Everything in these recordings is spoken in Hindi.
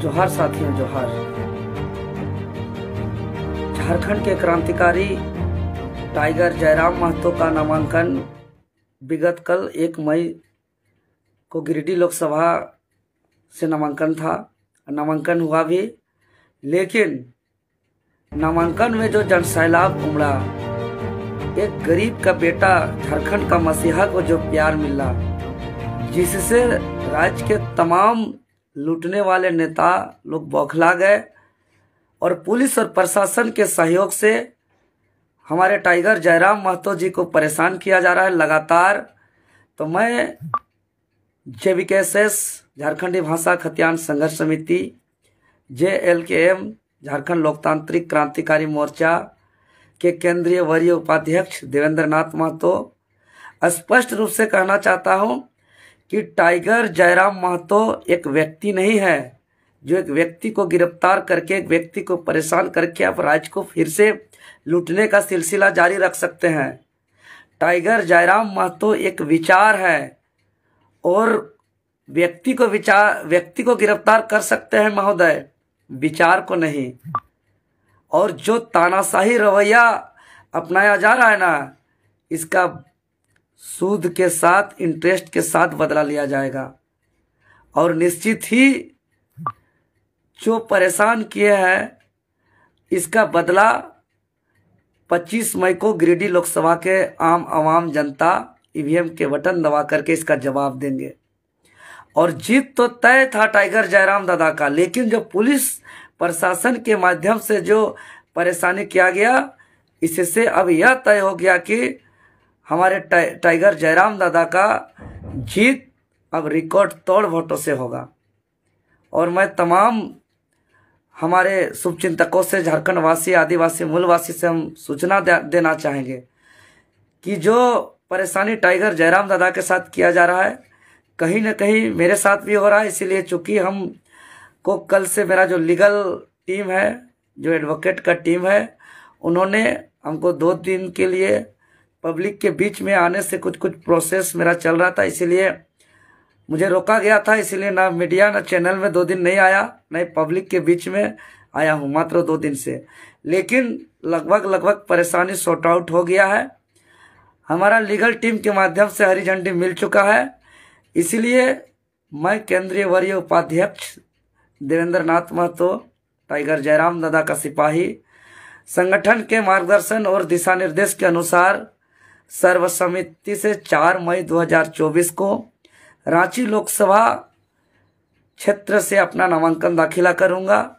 जोहार साथियों, जोहार। झारखंड के क्रांतिकारी टाइगर जयराम महतो का नामांकन विगत कल 1 मई को गिरिडीह लोकसभा से नामांकन था। नामांकन हुआ भी, लेकिन नामांकन में जो जनसैलाब उमड़ा, एक गरीब का बेटा, झारखंड का मसीहा को जो प्यार मिला, जिससे राज्य के तमाम लूटने वाले नेता लोग बौखला गए और पुलिस और प्रशासन के सहयोग से हमारे टाइगर जयराम महतो जी को परेशान किया जा रहा है लगातार। तो मैं JVKSS झारखंडी भाषा खतियान संघर्ष समिति, JLKM झारखंड लोकतांत्रिक क्रांतिकारी मोर्चा के केंद्रीय वरीय उपाध्यक्ष देवेंद्र नाथ महतो स्पष्ट रूप से कहना चाहता हूं कि टाइगर जयराम महतो एक व्यक्ति नहीं है जो एक व्यक्ति को गिरफ्तार करके, एक व्यक्ति को परेशान करके आप राज्य को फिर से लूटने का सिलसिला जारी रख सकते हैं। टाइगर जयराम महतो एक विचार है और व्यक्ति को गिरफ्तार कर सकते हैं महोदय, विचार को नहीं। और जो तानाशाही रवैया अपनाया जा रहा है ना, इसका सूद के साथ, इंटरेस्ट के साथ बदला लिया जाएगा और निश्चित ही जो परेशान किए हैं इसका बदला 25 मई को गिरिडीह लोकसभा के आम जनता EVM के बटन दबा करके इसका जवाब देंगे। और जीत तो तय था टाइगर जयराम दादा का, लेकिन जो पुलिस प्रशासन के माध्यम से जो परेशानी किया गया, इससे अब यह तय हो गया कि हमारे टाइगर जयराम दादा का जीत अब रिकॉर्ड तोड़ वोटों से होगा। और मैं तमाम हमारे शुभचिंतकों से, झारखंड वासी, आदिवासी मूलवासी से हम सूचना देना चाहेंगे कि जो परेशानी टाइगर जयराम दादा के साथ किया जा रहा है, कहीं न कहीं मेरे साथ भी हो रहा है। इसीलिए चूंकि हम को कल से मेरा जो लीगल टीम है, जो एडवोकेट का टीम है, उन्होंने हमको 2 दिन के लिए पब्लिक के बीच में आने से कुछ प्रोसेस मेरा चल रहा था, इसीलिए मुझे रोका गया था। इसीलिए ना मीडिया ना चैनल में 2 दिन नहीं आया, नहीं पब्लिक के बीच में आया हूँ मात्र 2 दिन से। लेकिन लगभग परेशानी सॉर्ट आउट हो गया है। हमारा लीगल टीम के माध्यम से हरी झंडी मिल चुका है। इसीलिए मैं केंद्रीय वरीय उपाध्यक्ष देवेंद्र नाथ महतो, टाइगर जयराम दादा का सिपाही, संगठन के मार्गदर्शन और दिशा निर्देश के अनुसार सर्वसम्मति से 4 मई 2024 को रांची लोकसभा क्षेत्र से अपना नामांकन दाखिला करूंगा।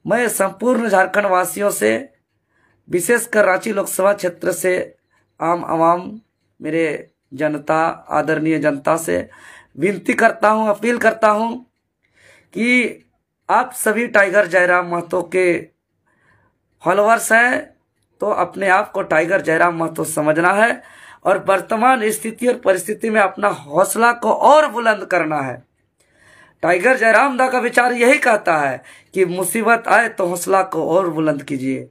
मैं संपूर्ण झारखंड वासियों से, विशेषकर रांची लोकसभा क्षेत्र से आवाम, मेरे जनता, आदरणीय जनता से विनती करता हूं, अपील करता हूं कि आप सभी टाइगर जयराम महतो के फॉलोअर्स हैं तो अपने आप को टाइगर जयराम महतो समझना है और वर्तमान स्थिति और परिस्थिति में अपना हौसला को और बुलंद करना है। टाइगर जयराम दा का विचार यही कहता है कि मुसीबत आए तो हौसला को और बुलंद कीजिए,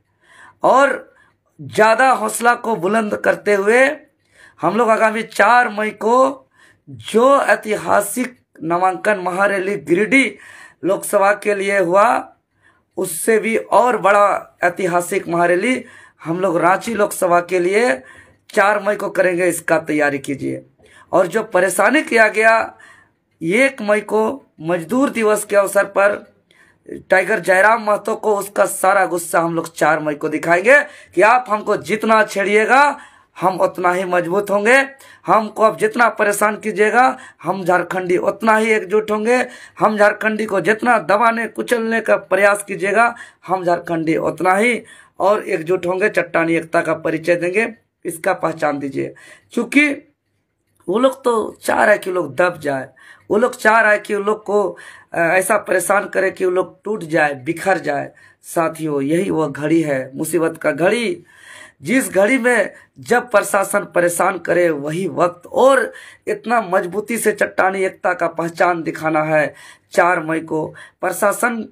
और ज्यादा हौसला को बुलंद करते हुए हम लोग आगामी 4 मई को जो ऐतिहासिक नामांकन महारैली गिरिडीह लोकसभा के लिए हुआ, उससे भी और बड़ा ऐतिहासिक महारैली हम लोग रांची लोकसभा के लिए 4 मई को करेंगे। इसका तैयारी कीजिए। और जो परेशानी किया गया 1 मई को मजदूर दिवस के अवसर पर टाइगर जयराम महतो को, उसका सारा गुस्सा हम लोग 4 मई को दिखाएंगे कि आप हमको जितना छेड़िएगा हम उतना ही मजबूत होंगे। हमको अब जितना परेशान कीजिएगा, हम झारखंडी उतना ही एकजुट होंगे। हम झारखंडी को जितना दबाने कुचलने का प्रयास कीजिएगा, हम झारखंडी उतना ही और एकजुट होंगे। चट्टानी एकता का परिचय देंगे, इसका पहचान दीजिए। क्योंकि वो लोग तो चाह रहे कि लोग दब जाए, वो लोग चाह रहे कि वो लोग को ऐसा परेशान करे कि वो लोग टूट जाए, बिखर जाए। साथियों, यही वो घड़ी है, मुसीबत का घड़ी, जिस घड़ी में जब प्रशासन परेशान करे वही वक्त, और इतना मजबूती से चट्टानी एकता का पहचान दिखाना है। 4 मई को प्रशासन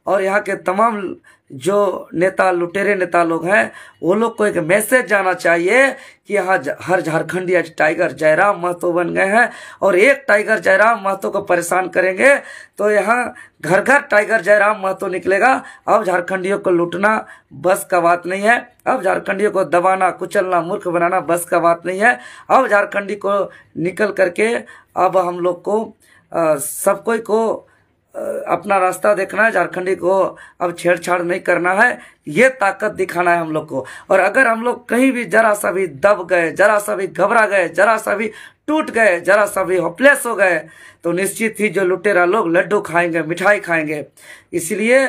और यहाँ के तमाम जो नेता लुटेरे नेता लोग हैं वो लोग को एक मैसेज जाना चाहिए कि यहाँ हर झारखंडी आज टाइगर जयराम महतो बन गए हैं और एक टाइगर जयराम महतो को परेशान करेंगे तो यहाँ घर घर टाइगर जयराम महतो निकलेगा। अब झारखंडियों को लूटना बस का बात नहीं है, अब झारखंडियों को दबाना कुचलना मूर्ख बनाना बस का बात नहीं है। अब झारखंडी को निकल करके अब हम लोग को सब कोई को अपना रास्ता देखना है, झारखंडी को अब छेड़छाड़ नहीं करना है, ये ताकत दिखाना है हम लोग को। और अगर हम लोग कहीं भी जरा सा भी दब गए, जरा सा भी घबरा गए, जरा सा भी टूट गए, जरा सा भी होपलेस हो गए तो निश्चित ही जो लुटेरा लोग लड्डू खाएंगे, मिठाई खाएंगे। इसलिए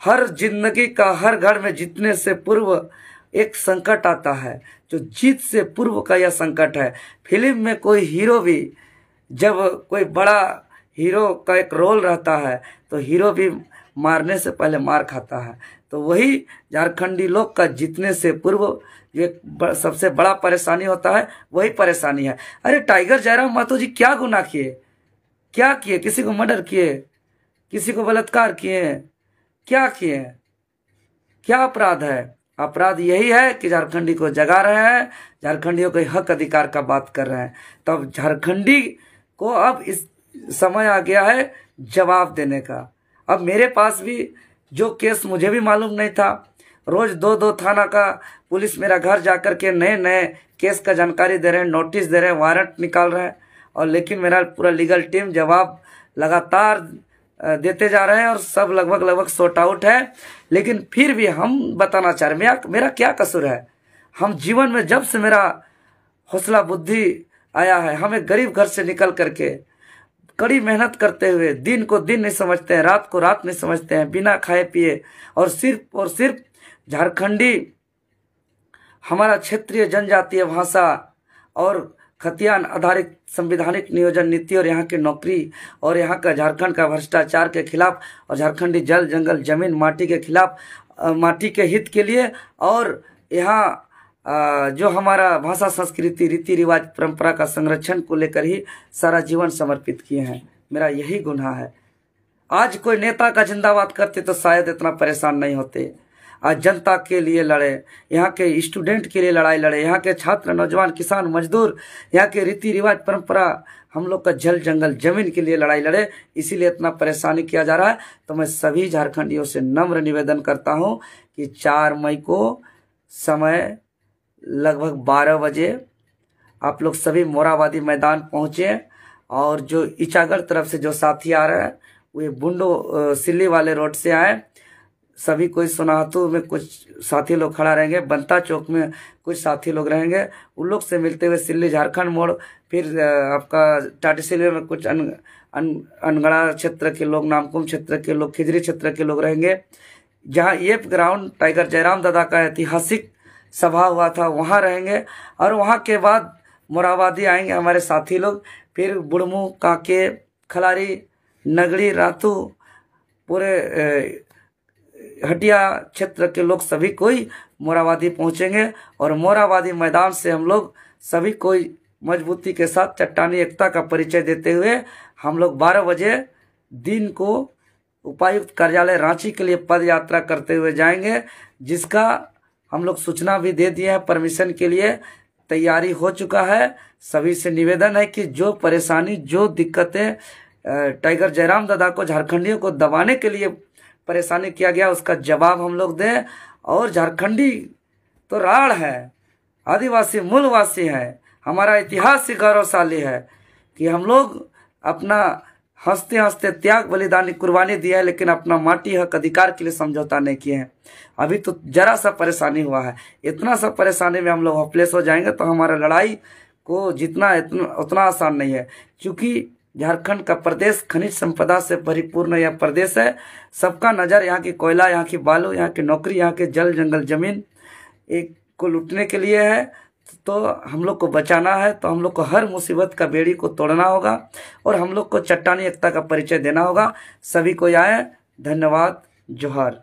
हर जिंदगी का हर घर में जीतने से पूर्व एक संकट आता है, जो जीत से पूर्व का यह संकट है। फिल्म में कोई हीरो भी जब कोई बड़ा हीरो का एक रोल रहता है तो हीरो भी मारने से पहले मार खाता है। तो वही झारखंडी लोग का जीतने से पूर्व जो एक सबसे बड़ा परेशानी होता है वही परेशानी है। अरे टाइगर जयराम महतो जी क्या गुनाह किए, क्या किए? किसी को मर्डर किए, किसी को बलात्कार किए, क्या किए? क्या अपराध है? अपराध यही है कि झारखंडी को जगा रहे हैं, झारखंडियों के हक अधिकार का बात कर रहे हैं। तब झारखंडी को अब इस समय आ गया है जवाब देने का। अब मेरे पास भी जो केस मुझे भी मालूम नहीं था, रोज दो थाना का पुलिस मेरा घर जाकर के नए नए केस का जानकारी दे रहे हैं, नोटिस दे रहे हैं, वारंट निकाल रहे हैं। और लेकिन मेरा पूरा लीगल टीम जवाब लगातार देते जा रहे हैं और सब लगभग सॉर्ट आउट है। लेकिन फिर भी हम बताना चाह रहे हैं मेरा क्या कसूर है। हम जीवन में जब से मेरा हौसला बुद्धि आया है, हम एक गरीब घर से निकल करके कड़ी मेहनत करते हुए दिन को दिन नहीं समझते हैं, रात को रात नहीं समझते हैं, बिना खाए पिए और सिर्फ झारखंडी हमारा क्षेत्रीय जनजातीय भाषा और खतियान आधारित संवैधानिक नियोजन नीति और यहाँ की नौकरी और यहाँ का झारखंड का भ्रष्टाचार के खिलाफ और झारखंडी जल जंगल जमीन माटी के खिलाफ, माटी के हित के लिए और यहाँ जो हमारा भाषा संस्कृति रीति रिवाज परंपरा का संरक्षण को लेकर ही सारा जीवन समर्पित किए हैं। मेरा यही गुनाह है। आज कोई नेता का जिंदाबाद करते तो शायद इतना परेशान नहीं होते। आज जनता के लिए लड़े, यहाँ के स्टूडेंट के लिए लड़ाई लड़े, यहाँ के छात्र नौजवान किसान मजदूर, यहाँ के रीति रिवाज परंपरा हम लोग का जल जंगल जमीन के लिए लड़ाई लड़े, इसीलिए इतना परेशानी किया जा रहा है। तो मैं सभी झारखंडियों से नम्र निवेदन करता हूँ कि 4 मई को समय लगभग 12 बजे आप लोग सभी मोराबादी मैदान पहुँचे और जो इचागढ़ तरफ से जो साथी आ रहे हैं वे बुंडो सिल्ली वाले रोड से आए। सभी कोई सोनाहतू में कुछ साथी लोग खड़ा रहेंगे, बनता चौक में कुछ साथी लोग रहेंगे, उन लोग से मिलते हुए सिल्ली झारखंड मोड़, फिर आपका टाटीसिल्वे में कुछ अनगढ़ा क्षेत्र के लोग, नामकुम क्षेत्र के लोग, खिजरी क्षेत्र के लोग रहेंगे। जहाँ ये ग्राउंड टाइगर जयराम दादा का ऐतिहासिक सभा हुआ था वहाँ रहेंगे और वहाँ के बाद मोराबादी आएंगे हमारे साथी लोग, फिर बुढ़मू, कांके, खलारी, नगड़ी, रातू, पूरे हटिया क्षेत्र के लोग सभी कोई मोराबादी पहुँचेंगे और मोराबादी मैदान से हम लोग सभी कोई मजबूती के साथ चट्टानी एकता का परिचय देते हुए हम लोग 12 बजे दिन को उपायुक्त कार्यालय रांची के लिए पद यात्रा करते हुए जाएंगे, जिसका हम लोग सूचना भी दे दिए हैं। परमिशन के लिए तैयारी हो चुका है। सभी से निवेदन है कि जो परेशानी, जो दिक्कतें टाइगर जयराम दादा को, झारखंडियों को दबाने के लिए परेशानी किया गया, उसका जवाब हम लोग दें। और झारखंडी तो राढ़ है, आदिवासी मूलवासी है, हमारा इतिहास ही गौरवशाली है कि हम लोग अपना हंसते हंसते त्याग बलिदानी कुर्बानी दिया है, लेकिन अपना माटी हक अधिकार के लिए समझौता नहीं किए हैं। अभी तो जरा सा परेशानी हुआ है, इतना सा परेशानी में हम लोग होपलेस हो जाएंगे तो हमारा लड़ाई को जीतना उतना आसान नहीं है। क्योंकि झारखंड का प्रदेश खनिज संपदा से परिपूर्ण यह प्रदेश है। सबका नज़र यहाँ की कोयला, यहाँ की बालू, यहाँ की नौकरी, यहाँ के जल जंगल जमीन एक को लूटने के लिए है। तो हम लोग को बचाना है तो हम लोग को हर मुसीबत का बेड़ी को तोड़ना होगा और हम लोग को चट्टानी एकता का परिचय देना होगा। सभी को आए। धन्यवाद। जोहार।